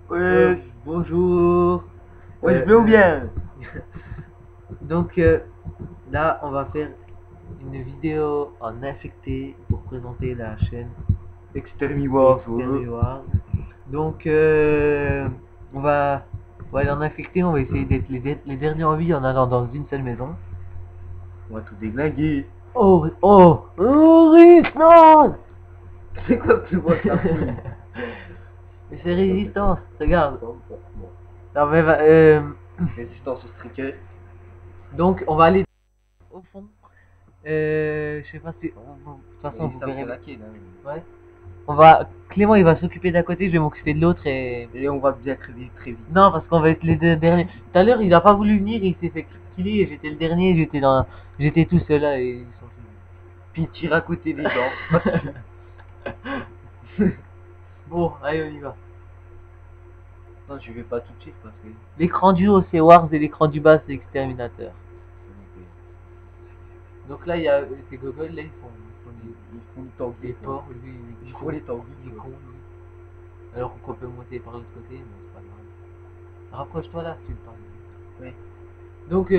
Ouais, Bonjour. ouais, je vais ou bien? Donc là, on va faire une vidéo en infecté pour présenter la chaîne Exterminoir. Exterminoir. Donc on va aller en infecté, on va essayer d'être les derniers en vie en allant dans une seule maison. On va tout déglinguer. Oh, résistance. C'est quoi que tu vois ça? Mais c'est résistance, regarde. Bon. Non, mais Résistance au striker. donc on va aller au fond. Je sais pas si. De toute façon, vous verrez. Ouais. Clément, il va s'occuper d'un côté, je vais m'occuper de l'autre et. Et on va bien crever très vite. Non, parce qu'on va être les deux derniers. Tout à l'heure, il a pas voulu venir, il s'est fait killer et j'étais le dernier, j'étais tout seul là et ils sont Puis il tire à côté des gens. Bon, allez, on y va. Non, je vais pas tout de suite parce que. L'écran du haut, c'est Wars et l'écran du bas, c'est Exterminateur. Donc là, il y a ces gogoles là, Ils font le temps les porcs, lui, Ils font les temps. il est con, lui. Alors qu'on peut monter par l'autre côté, mais c'est pas grave. Rapproche-toi là, si tu me parles. Oui. Donc,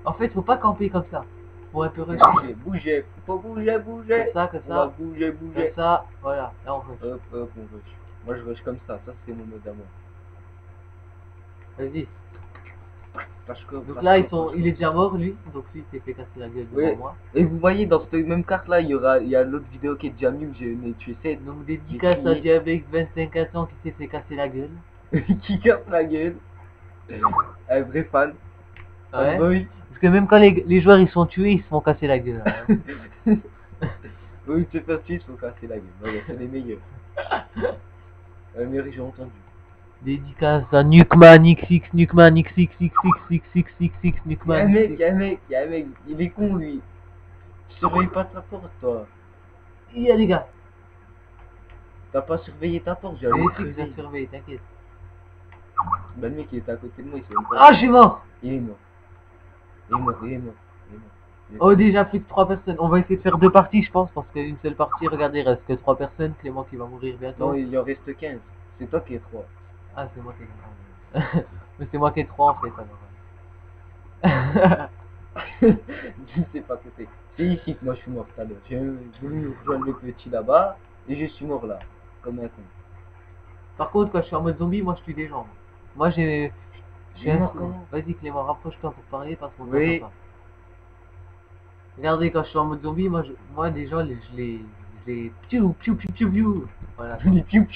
en fait, faut pas camper comme ça. Faut un peu rusher. Bouger. Faut bouger. Comme ça, On va bouger. Comme ça, voilà. Là, on rush. Hop, on rush. Moi, je rush comme ça. Ça, c'est mon mode à moi. Vas-y. Donc là, il est déjà mort, lui. Donc lui, il s'est fait casser la gueule devant moi. Et vous voyez, dans cette même carte là, il y a l'autre vidéo qui est déjà mieux que j'ai tué 7. Donc dédicace à Diabex 25 ans qui s'est fait casser la gueule. Qui casse la gueule. Un vrai fan. Ouais. Oui. Parce que même quand les joueurs ils sont tués, ils se font casser la gueule. Hein. Oui, c'est facile, ils se font casser la gueule. Ouais, c'est les meilleurs. Les meilleurs, j'ai entendu. Dédicace à Nukman XX, Nukman XX, Nukman. Il y a un mec, il est con lui. Tu surveilles pas ta porte, toi. Il y a des gars. T'as pas surveillé ta porte, j'ai surveillé, t'inquiète. Bah, le mec il était à côté de moi, il s'est même pas. Ah, je suis mort. Il est mort. Oh, déjà plus que 3 personnes. On va essayer de faire 2 parties, je pense, parce qu'une seule partie, regardez, il reste que 3 personnes. Clément qui va mourir bientôt. Non, il en reste 15. C'est toi qui es 3. Ah, c'est moi qui ai 3. Mais c'est moi qui ai 3 en fait, alors. Je sais pas que c'est. C'est ici que moi je suis mort tout à l'heure. J'ai voulu rejoindre le petit là-bas et je suis mort là. Comme un con. Par contre, quand je suis en mode zombie, moi je tue des gens. Moi j'ai. Vas-y Clément, rapproche-toi pour parler parce qu'on ne pas. Regardez, quand je suis en mode zombie, moi des gens, je les piou. Voilà. Les piou.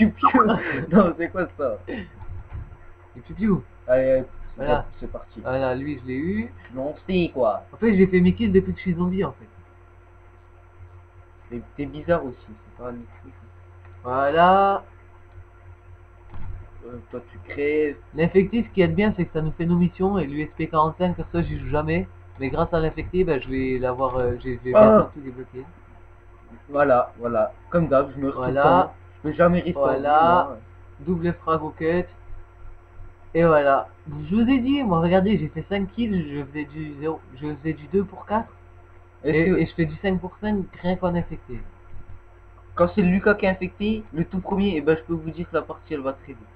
Non, c'est quoi ça? Les piou. Allez, voilà. C'est parti. Voilà, lui je l'ai eu. Non, c'est quoi? En fait, j'ai fait mes kills depuis que je suis zombie en fait. T'es bizarre aussi, c'est pas un écrit. Voilà. Toi tu crées. L'infecté, ce qui est bien, c'est que ça nous fait nos missions et l'USP 45, ça j'y joue jamais. Mais grâce à l'infecté, ben, je vais l'avoir, je vais bientôt tout débloquer. Voilà. Comme d'hab, je me retrouve pas. Je peux jamais rester. Voilà. Double frag au cut. Et voilà. Je vous ai dit, moi regardez, j'ai fait 5 kills, je faisais du 2 pour 4. Et je fais du 5 pour 5 rien qu'en infecté. Quand c'est Lucas qui est infecté, le tout premier, et ben je peux vous dire que la partie elle va très vite.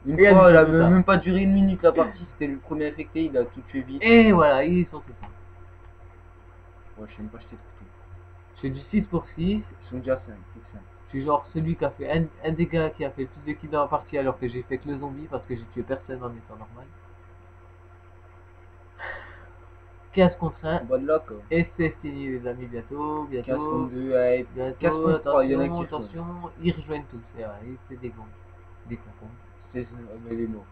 Une fois, elle avait même pas duré une minute la partie, c'était le premier infecté, il a tout tué vite. Et voilà, ils sont tout ça. Ouais, je sais même pas acheter de couteau. Je fais du 6 pour 6. Ils sont déjà 5. Je suis genre celui qui a fait un des gars qui a fait plus de kills dans la partie alors que j'ai fait que le zombie parce que j'ai tué personne en étant normal. 15 contre 1. Bonne luck. Et c'est fini les amis, bientôt. 15 contre 2, ouais. 15 contre 3, il y en a qui attention, ils rejoignent tous. C'est des cons. Des cons. Mais les morts.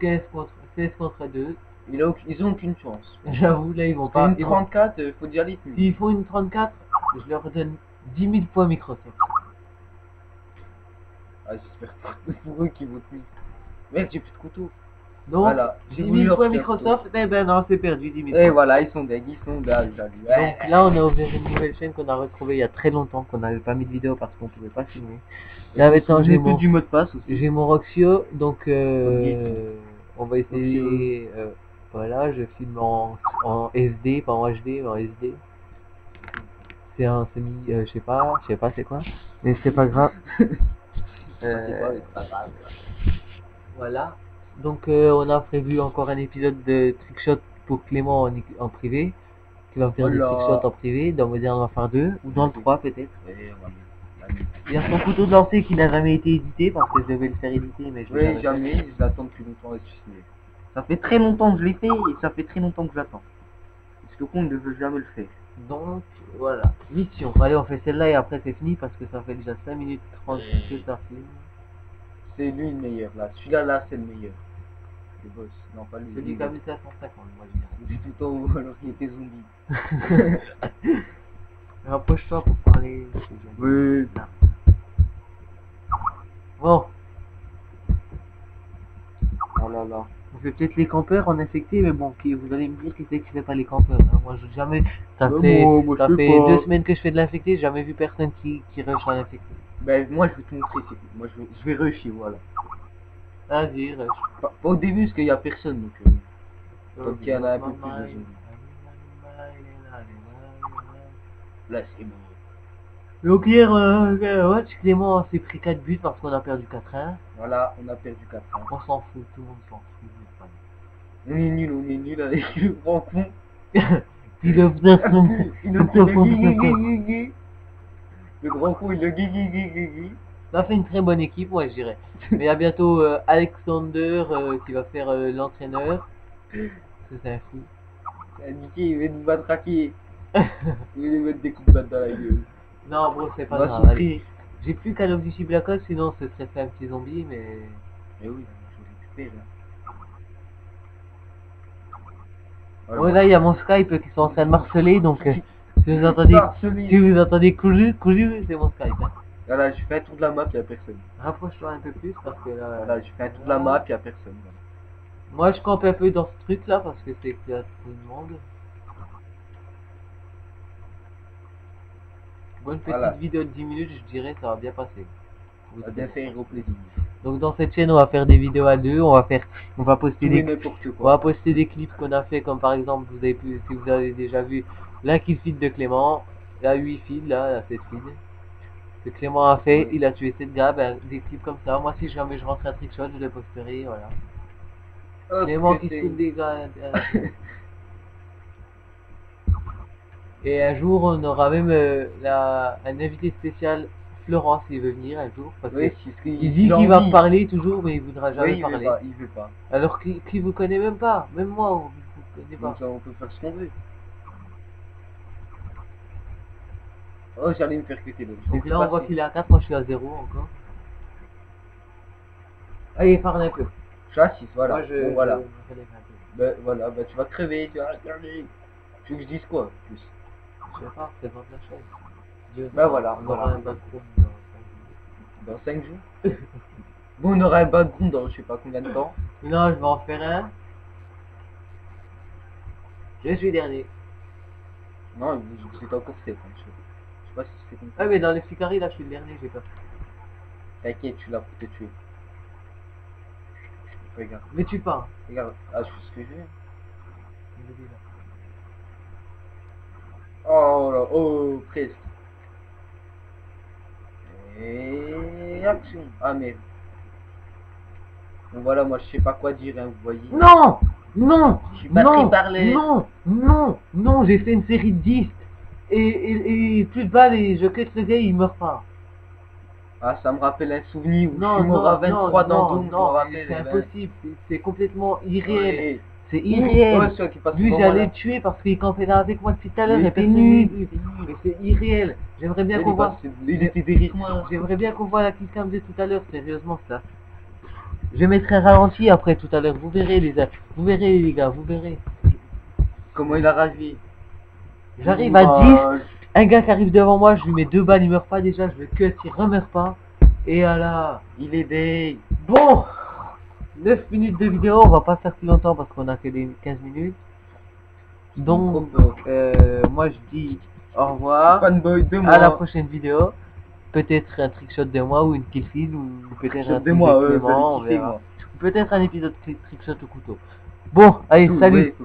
16 contre 2. Ils ont aucune chance. J'avoue, là ils vont pas. Une 34, faut dire les plus. S'ils font une 34, je leur donne 10 000 points Microsoft. Ah, j'espère pas pour eux qui vont plus. Merde, j'ai plus de couteau. Donc, voilà, 10 000 points Microsoft, eh ben non, c'est perdu, 10 000 points. Et voilà, ils sont deg, Donc là, on a ouvert une nouvelle chaîne qu'on a retrouvée il y a très longtemps, qu'on n'avait pas mis de vidéo parce qu'on pouvait pas filmer. Là, maintenant, j'ai du mot de passe aussi. J'ai mon Roxio, donc on va essayer. Voilà, je filme en SD, pas en HD, mais en SD. C'est un semi, je sais pas c'est quoi, mais c'est pas grave. C'est pas, c'est pas grave. Voilà. Donc on a prévu encore un épisode de trickshot pour Clément en privé. Qui va me faire des trickshots en privé. Dans Modern Warfare 2 ou dans le 3 peut-être. Il y a son couteau de lancer qui n'a jamais été édité parce que je devais le faire éditer mais je l'ai jamais. Je l'attends depuis longtemps. Ça fait très longtemps que je l'ai fait et ça fait très longtemps que j'attends. Parce que le con ne veut jamais le faire. Donc voilà. Mission. Allez on fait celle-là et après c'est fini parce que ça fait déjà 5 minutes 30 que ça filme. C'est lui le meilleur là. Celui-là là c'est le meilleur. Le boss. Non pas lui. Celui qui a mis 550 moi je dirais. Du tout au alors qu'il était zombie. Rapproche-toi pour parler. Oui. Bon. Oh là là. On fait peut-être les campeurs en infecté, mais bon, vous allez me dire qui c'est qui fait pas les campeurs. Hein. Moi, j'ai jamais. Ça fait 2 semaines que je fais de l'infecté, j'ai jamais vu personne qui rush en infecté. Ben, moi, je vais te montrer. Moi, je vais rusher, voilà. Vas-y, rush. Pas au début, parce qu'il y a personne, donc il y en a un peu plus de zombies. Là, c'est bon. Donc hier, Clément s'est pris 4 buts parce qu'on a perdu 4-1. Voilà, on a perdu 4-1. On s'en fout, tout le monde s'en fout. On est nul avec le grand con. Il le faisait Le grand con, il le guigui. On a fait une très bonne équipe, moi je dirais. Mais il y a bientôt Alexander qui va faire l'entraîneur. C'est un fou. Nicky, il va nous matraquer. Il va nous mettre des coups de batte dans la gueule. Non, bro, c'est pas grave. J'ai plus Call of Duty Black Ops, sinon ce serait fait un petit zombie, mais. Mais oui, je récupère là. Voilà. Ouais, là, il y a mon Skype qui sont en train de marceler, donc si vous entendez couler, c'est mon Skype. Hein. Là, je fais un tour de la map, il n'y a personne. Rapproche-toi un peu plus parce que là. Là, je fais un tour de la map, il n'y a personne. Moi, je campe un peu dans ce truc là parce que c'est qu'il y a tout le monde. Bonne petite vidéo de 10 minutes, je dirais, ça va bien passer. Ça va bien faire au plaisir. Donc dans cette chaîne, on va faire des vidéos à deux, on va poster des clips qu'on a fait, comme par exemple, si vous avez déjà vu la kill feed de Clément, la 8 feed, la 7 feed, que Clément a fait, il a tué 7 gars, ben, des clips comme ça. Moi, si jamais je rentre un trickshot, je le posterai, voilà. Clément qui se des gars. Et un jour, on aura même un invité spécial, Florent, s'il veut venir un jour. Parce il dit qu'il va me parler toujours, mais il voudra jamais parler. Il veut pas. Alors qu'il vous connaît même pas. Même moi, on vous connaît pas. Donc, on peut faire ce qu'on veut. Oh, j'allais me faire cuter. Donc là, on voit qu'il est à 4, moi je suis à 0 encore. Allez, parle un peu. Je suis à 6, voilà. Moi, bon, voilà. Ben, voilà, ben, tu vas crever, tu vas regarder. Tu veux que je dise quoi plus? Je sais pas, présente la chaîne. Ben voilà, on aura un background dans 5 jours. Bon, on aura un background dans je sais pas combien de temps. Non, je vais en faire un. Je suis dernier. Non, c'est encore 7. Je sais pas si c'est comme ça. Ah, mais dans les Ficari, là, je suis le dernier, j'ai peur. T'inquiète, je suis là pour te tuer. Regarde. Mais tue pas. Regarde, je fais ce que je veux. Oh là, oh, presque. Et action. Ah merde. Bon voilà, moi je sais pas quoi dire, hein, vous voyez. Non, non, je suis pas pris par les... non, j'ai fait une série de 10 et plus de balles et je quitte le gars, il meurt pas. Ah, ça me rappelle un souvenir où je suis mort à 23 dans Doom. Non, c'est impossible, c'est complètement irréel. Ouais. C'est irréel. Lui, j'allais le tuer parce qu'il campait là avec moi depuis tout à l'heure. Il était nul. Mais c'est irréel. J'aimerais bien qu'on voit. Il était derrière moi. J'aimerais bien qu'on voit la killcam de tout à l'heure. Sérieusement, ça. Je mettrai un ralenti après tout à l'heure. Vous verrez, les gars. Vous verrez. Comment il a ravi. J'arrive à 10. Un gars qui arrive devant moi, je lui mets 2 balles. Il meurt pas déjà. Je le cut. Il remeurt pas. Et voilà. Il est day. Bon. 9 minutes de vidéo, on va pas faire plus longtemps parce qu'on a que des 15 minutes. Donc, moi je dis au revoir. À la prochaine vidéo. Peut-être un trickshot de moi ou une kill feed ou peut-être un de moi, on verra. Peut-être un épisode trickshot au couteau. Bon, allez, salut.